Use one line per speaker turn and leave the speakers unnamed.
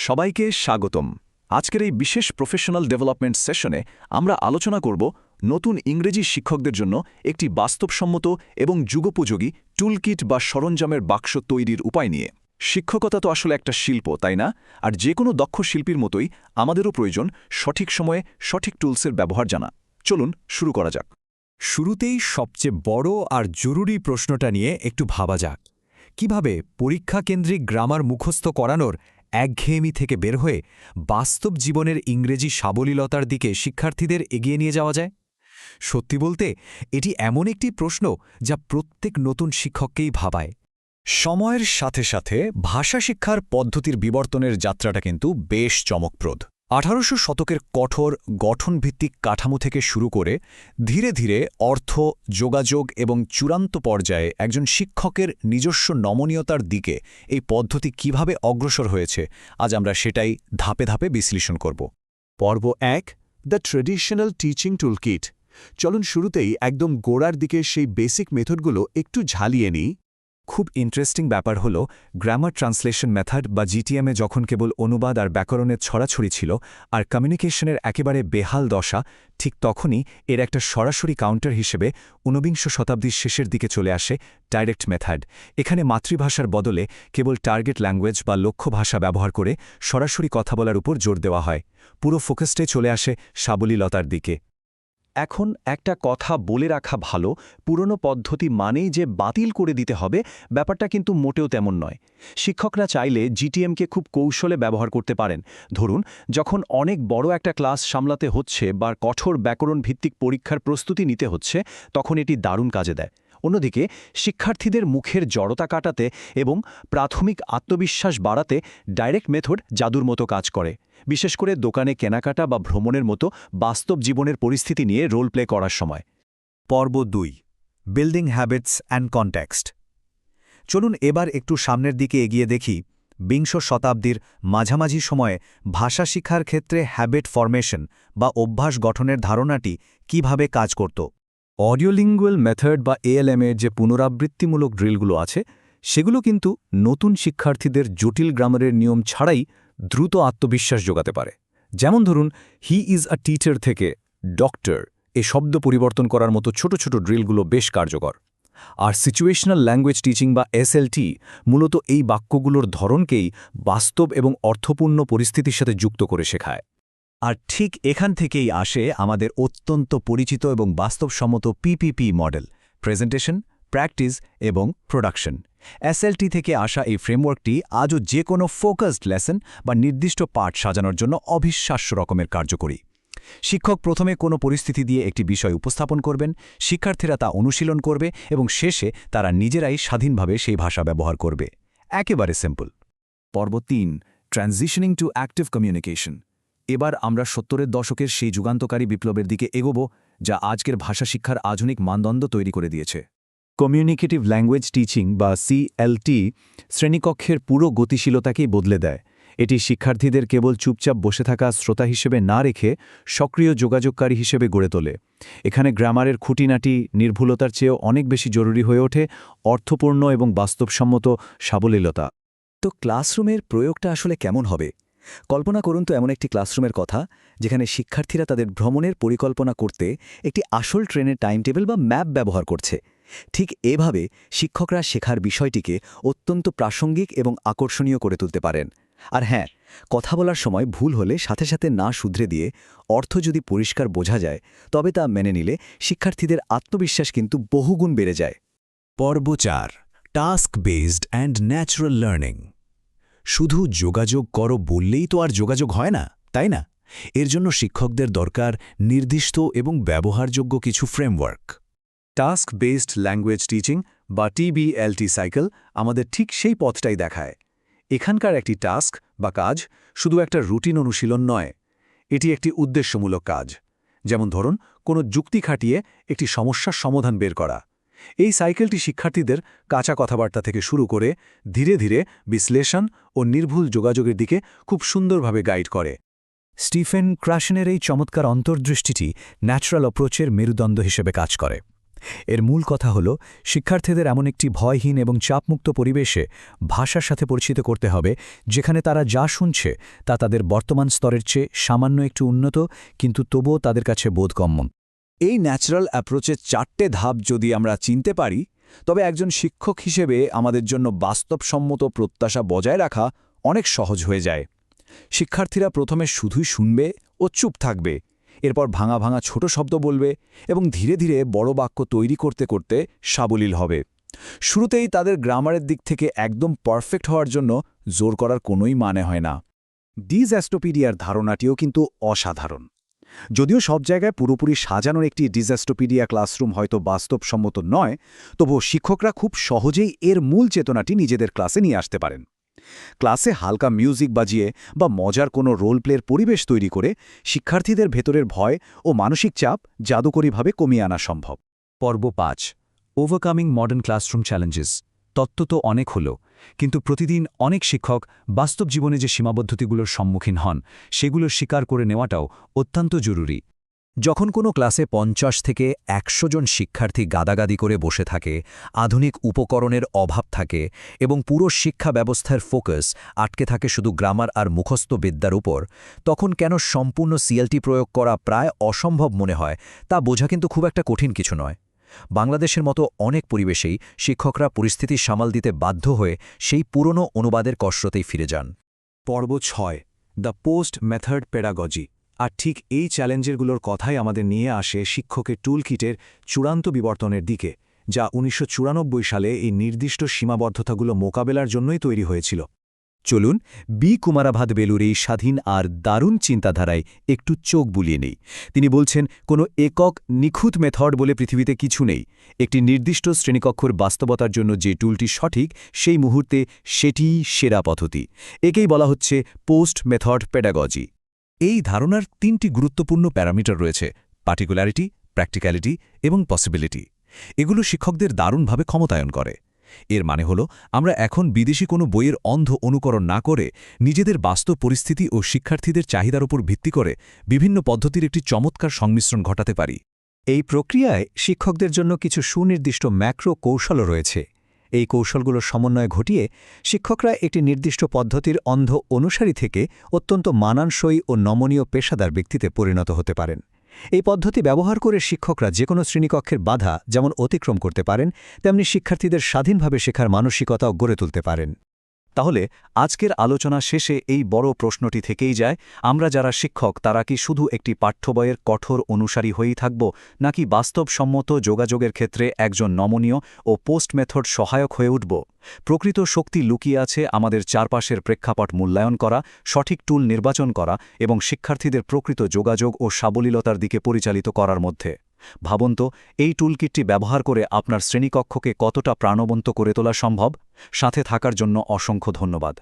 সবাইকে স্বাগতম। আজকের এই বিশেষ প্রফেশনাল ডেভেলপমেন্ট সেশনে আমরা আলোচনা করব নতুন ইংরেজি শিক্ষকদের জন্য একটি বাস্তবসম্মত এবং যুগোপযোগী টুলকিট বা সরঞ্জামের বাক্স তৈরির উপায় নিয়ে। শিক্ষকতা তো আসলে একটা শিল্প, তাই না? আর যে কোনো দক্ষ শিল্পীর মতোই আমাদেরও প্রয়োজন সঠিক সময়ে সঠিক টুলসের ব্যবহার জানা। চলুন শুরু করা যাক।
শুরুতেই সবচেয়ে বড় আর জরুরি প্রশ্নটা নিয়ে একটু ভাবা যাক। কিভাবে পরীক্ষাকেন্দ্রিক গ্রামার মুখস্থ করানোর একঘেয়েমি থেকে বের হয়ে বাস্তব জীবনের ইংরেজি সাবলীলতার দিকে শিক্ষার্থীদের এগিয়ে নিয়ে যাওয়া যায়? সত্যি বলতে এটি এমন একটি প্রশ্ন যা প্রত্যেক নতুন শিক্ষককেই ভাবায়।
সময়ের সাথে সাথে ভাষা শিক্ষার পদ্ধতির বিবর্তনের যাত্রাটা কিন্তু বেশ চমকপ্রদ। 1800 শতকের কঠোর গঠনভিত্তিক কাঠামো থেকে শুরু করে ধীরে ধীরে অর্থ, যোগাযোগ এবং চূড়ান্ত পর্যায়ে একজন শিক্ষকের নিজস্ব নমনীয়তার দিকে এই পদ্ধতি কিভাবে অগ্রসর হয়েছে, আজ আমরা সেটাই ধাপে ধাপে বিশ্লেষণ করব।
পর্ব 1, দ্য ট্রেডিশনাল টিচিং টুলকিট। চলুন শুরুতেই একদম গোড়ার দিকে সেই বেসিক মেথডগুলো একটু ঝালিয়ে নিই।
খুব ইন্টারেস্টিং ব্যাপার হল, গ্রামার ট্রান্সলেশন মেথড বা জিটিএমে যখন কেবল অনুবাদ আর ব্যাকরণের ছড়াছড়ি ছিল আর কমিউনিকেশনের একেবারে বেহাল দশা, ঠিক তখনই এর একটা সরাসরি কাউন্টার হিসেবে 19 শতাব্দীর শেষের দিকে চলে আসে ডাইরেক্ট মেথড। এখানে মাতৃভাষার বদলে কেবল টার্গেট ল্যাঙ্গুয়েজ বা লক্ষ্য ভাষা ব্যবহার করে সরাসরি কথা বলার উপর জোর দেওয়া হয়। পুরো ফোকাসটাই চলে আসে সাবলীলতার দিকে।
এখন একটা কথা বলে রাখা ভালো, পুরনো পদ্ধতি মানেই যে বাতিল করে দিতে হবে, ব্যাপারটা কিন্তু মোটেও তেমন নয়। শিক্ষকরা চাইলে জিটিএমকে খুব কৌশলে ব্যবহার করতে পারেন। ধরুন, যখন অনেক বড় একটা ক্লাস সামলাতে হচ্ছে বা কঠোর ব্যাকরণ ভিত্তিক পরীক্ষার প্রস্তুতি নিতে হচ্ছে, তখন এটি দারুণ কাজে দেয়। অন্যদিকে শিক্ষার্থীদের মুখের জড়তা কাটাতে এবং প্রাথমিক আত্মবিশ্বাস বাড়াতে ডাইরেক্ট মেথড জাদুর মতো কাজ করে, বিশেষ করে দোকানে কেনাকাটা বা ভ্রমণের মতো বাস্তব জীবনের পরিস্থিতি নিয়ে রোল প্লে করার সময়।
পর্ব 2, বিল্ডিং হ্যাবিটস অ্যান্ড কনটেক্সট। চলুন এবার একটু সামনের দিকে এগিয়ে দেখি বিংশ শতাব্দীর মাঝামাঝি সময়ে ভাষা শিক্ষার ক্ষেত্রে হ্যাবিট ফরমেশন বা অভ্যাস গঠনের ধারণাটি কিভাবে কাজ করত। অডিওলিঙ্গুয়াল মেথড বা এএলএম-এর যে পুনরাবৃত্তিমূলক ড্রিলগুলো আছে, সেগুলো কিন্তু নতুন শিক্ষার্থীদের জটিল গ্রামারের নিয়ম ছাড়াই দ্রুত আত্মবিশ্বাস যোগাতে পারে। যেমন ধরুন, হি ইজ আ টিচার থেকে ডক্টর এ শব্দ পরিবর্তন করার মতো ছোট ছোট ড্রিলগুলো বেশ কার্যকর। আর সিচুয়েশনাল ল্যাঙ্গুয়েজ টিচিং বা এসএলটি মূলত এই বাক্যগুলোর ধরনকেই বাস্তব এবং অর্থপূর্ণ পরিস্থিতির সাথে যুক্ত করে শেখায়।
আর ঠিক এখান থেকেই আসে আমাদের অত্যন্ত পরিচিত এবং বাস্তবসম্মত পিপিপি মডেল: প্রেজেন্টেশন, প্র্যাকটিস এবং প্রোডাকশন। এসএলটি থেকে আসা এই ফ্রেমওয়ার্কটি আজও যে কোনো ফোকাসড লেসন বা নির্দিষ্ট পাঠ সাজানোর জন্য অবিশ্বাস্য রকমের কার্যকরী। শিক্ষক প্রথমে কোনো পরিস্থিতি দিয়ে একটি বিষয় উপস্থাপন করবেন, শিক্ষার্থীরা তা অনুশীলন করবে এবং শেষে তারা নিজেরাই স্বাধীনভাবে সেই ভাষা ব্যবহার করবে। একেবারে সিম্পল।
পর্ব 3, ট্রানজিশনিং টু অ্যাক্টিভ কমিউনিকেশন। এবার আমরা 70-এর দশকের সেই যুগান্তকারী বিপ্লবের দিকে এগোব, যা আজকের ভাষা শিক্ষার আধুনিক মানদণ্ড তৈরি করে দিয়েছে। কমিউনিকেটিভ ল্যাঙ্গুয়েজ টিচিং বা সিএলটি শ্রেণীকক্ষের পুরো গতিশীলতাকেই বদলে দেয়। এটি শিক্ষার্থীদের কেবল চুপচাপ বসে থাকা শ্রোতা হিসেবে না রেখে সক্রিয় যোগাযোগকারী হিসেবে গড়ে তোলে। এখানে গ্রামারের খুঁটিনাটি নির্ভুলতার চেয়েও অনেক বেশি জরুরি হয়ে ওঠে অর্থপূর্ণ এবং বাস্তবসম্মত সাবলীলতা।
তো ক্লাসরুমের প্রয়োগটা আসলে কেমন হবে? কল্পনা করুন তো এমন একটি ক্লাসরুমের কথা, যেখানে শিক্ষার্থীরা তাদের ভ্রমণের পরিকল্পনা করতে একটি আসল ট্রেনের টাইম টেবিল বা ম্যাপ ব্যবহার করছে। ঠিক এভাবে শিক্ষকরা শেখার বিষয়টিকে অত্যন্ত প্রাসঙ্গিক এবং আকর্ষণীয় করে তুলতে পারেন। আর হ্যাঁ, কথা বলার সময় ভুল হলে সাথে সাথে না শুধরে দিয়ে অর্থ যদি পরিষ্কার বোঝা যায়, তবে তা মেনে নিলে শিক্ষার্থীদের আত্মবিশ্বাস কিন্তু বহুগুণ বেড়ে যায়।
পর্ব 4, task based and natural learning. শুধু যোগাযোগ করো বললেই তো আর যোগাযোগ হয় না, তাই না? এর জন্য শিক্ষকদের দরকার নির্দিষ্ট এবং ব্যবহারযোগ্য কিছু framework.
Task based language teaching বা টিবিএলটি সাইকেল আমাদের ঠিক সেই পথটাই দেখায়। এখানকার একটি টাস্ক বা কাজ শুধু একটা রুটিন অনুশীলন নয়, এটি একটি উদ্দেশ্যমূলক কাজ। যেমন ধরুন, কোনো যুক্তি খাটিয়ে একটি সমস্যার সমাধান বের করা। এই সাইকেলটি শিক্ষার্থীদের কাঁচা কথাবার্তা থেকে শুরু করে ধীরে ধীরে বিশ্লেষণ ও নির্ভুল যোগাযোগের দিকে খুব সুন্দরভাবে গাইড করে।
স্টিফেন ক্রাশনের এই চমৎকার অন্তর্দৃষ্টিটি ন্যাচারাল অ্যাপ্রোচের মেরুদণ্ড হিসেবে কাজ করে। এর মূল কথা হল শিক্ষার্থীদের এমন একটি ভয়হীন এবং চাপমুক্ত পরিবেশে ভাষার সাথে পরিচিত করতে হবে যেখানে তারা যা শুনছে তা তাদের বর্তমান স্তরের চেয়ে সামান্য একটু উন্নত, কিন্তু তবুও তাদের কাছে বোধগম্য।
এই ন্যাচারাল অ্যাপ্রোচের 4টে ধাপ যদি আমরা চিনতে পারি, তবে একজন শিক্ষক হিসেবে আমাদের জন্য বাস্তবসম্মত প্রত্যাশা বজায় রাখা অনেক সহজ হয়ে যায়। শিক্ষার্থীরা প্রথমে শুধুই শুনবে ও চুপ থাকবে, এরপর ভাঙা ভাঙা ছোট শব্দ বলবে এবং ধীরে ধীরে বড় বাক্য তৈরি করতে করতে সাবলীল হবে। শুরুতেই তাদের গ্রামারের দিক থেকে একদম পারফেক্ট হওয়ার জন্য জোর করার কোনোই মানে হয় না।
ডিজ্যাস্টোপিডিয়ার ধারণাটিও কিন্তু অসাধারণ। যদিও সব জায়গায় পুরোপুরি সাজানোর একটি ডিজ্যাস্টোপিডিয়া ক্লাসরুম হয়তো বাস্তবসম্মত নয়, তবুও শিক্ষকরা খুব সহজেই এর মূল চেতনাটি নিজেদের ক্লাসে নিয়ে আসতে পারেন। ক্লাসে হালকা মিউজিক বাজিয়ে বা মজার কোনো রোল প্লের পরিবেশ তৈরি করে শিক্ষার্থীদের ভেতরের ভয় ও মানসিক চাপ জাদুকরীভাবে কমিয়ে আনা সম্ভব।
পর্ব 5, ওভারকামিং মডার্ন ক্লাসরুম চ্যালেঞ্জেস। তত্ত্ব তো অনেক হলো, কিন্তু প্রতিদিন অনেক শিক্ষক বাস্তব জীবনে যে সীমাবদ্ধতিগুলোর সম্মুখীন হন সেগুলো স্বীকার করে নেওয়াটাও অত্যন্ত জরুরি।
যখন কোনো ক্লাসে 50 থেকে 100 জন শিক্ষার্থী গাদাগাদি করে বসে থাকে, আধুনিক উপকরণের অভাব থাকে এবং পুরো শিক্ষা ব্যবস্থার ফোকাস আটকে থাকে শুধু গ্রামার আর মুখস্থ বিদ্যার উপর, তখন কেন সম্পূর্ণ সিএলটি প্রয়োগ করা প্রায় অসম্ভব মনে হয় তা বোঝা কিন্তু খুব একটা কঠিন কিছু নয়। বাংলাদেশের মতো অনেক পরিবেশেই শিক্ষকরা পরিস্থিতি সামাল দিতে বাধ্য হয়ে সেই পুরনো অনুবাদের কসরতেই ফিরে যান।
পর্ব 6, দ্য পোস্ট মেথড পেডাগজি। আর ঠিক এই চ্যালেঞ্জেরগুলোর কথাই আমাদের নিয়ে আসে শিক্ষকের টুলকিটের চূড়ান্ত বিবর্তনের দিকে, যা 1994 সালে এই নির্দিষ্ট সীমাবদ্ধতাগুলো মোকাবেলার জন্যই তৈরি হয়েছিল।
চলুন কুমারাভাদ বেলুর এই স্বাধীন আর দারুণ চিন্তাধারায় একটু চোখ বুলিয়ে নেই। তিনি বলছেন, কোনো একক নিখুঁত মেথড বলে পৃথিবীতে কিছু নেই। একটি নির্দিষ্ট শ্রেণীকক্ষর বাস্তবতার জন্য যে টুলটি সঠিক সেই মুহূর্তে সেটিই সেরা পদ্ধতি। একেই বলা হচ্ছে পোস্ট মেথড পেডাগজি। এই ধারণার 3টি গুরুত্বপূর্ণ প্যারামিটার রয়েছে: পার্টিকুলারিটি, প্র্যাকটিক্যালিটি এবং পসিবিলিটি। এগুলো শিক্ষকদের দারুণভাবে ক্ষমতায়ন করে। এর মানে হল, আমরা এখন বিদেশি কোনো বইয়ের অন্ধ অনুকরণ না করে নিজেদের বাস্তব পরিস্থিতি ও শিক্ষার্থীদের চাহিদার উপর ভিত্তি করে বিভিন্ন পদ্ধতির একটি চমৎকার সংমিশ্রণ ঘটাতে পারি। এই প্রক্রিয়ায় শিক্ষকদের জন্য কিছু সুনির্দিষ্ট ম্যাক্রো কৌশলও রয়েছে। এই কৌশলগুলোর সমন্বয় ঘটিয়ে শিক্ষকরা একটি নির্দিষ্ট পদ্ধতির অন্ধ অনুসারী থেকে অত্যন্ত মানানসই ও নমনীয় পেশাদার ব্যক্তিতে পরিণত হতে পারেন। এই পদ্ধতি ব্যবহার করে শিক্ষকরা যে কোনো শ্রেণীকক্ষের বাধা যেমন অতিক্রম করতে পারেন, তেমনি শিক্ষার্থীদের স্বাধীনভাবে শেখার মানসিকতাও গড়ে তুলতে পারেন। তাহলে আজকের আলোচনা শেষে এই বড় প্রশ্নটি থেকেই যায়, আমরা যারা শিক্ষক তারা কি শুধু একটি পাঠ্যবইয়ের কঠোর অনুসারী হয়েই থাকব, নাকি বাস্তবসম্মত যোগাযোগের ক্ষেত্রে একজন নমনীয় ও পোস্ট মেথড সহায়ক হয়ে উঠব? প্রকৃত শক্তি লুকিয়ে আছে আমাদের চারপাশের প্রেক্ষাপট মূল্যায়ন করা, সঠিক টুল নির্বাচন করা এবং শিক্ষার্থীদের প্রকৃত যোগাযোগ ও সাবলীলতার দিকে পরিচালিত করার মধ্যে। ভাবুন তো, এই টুলকিটটি ব্যবহার করে আপনার শ্রেণীকক্ষকে কতটা প্রাণবন্ত করে তোলা সম্ভব। সাথে থাকার জন্য অসংখ্য ধন্যবাদ।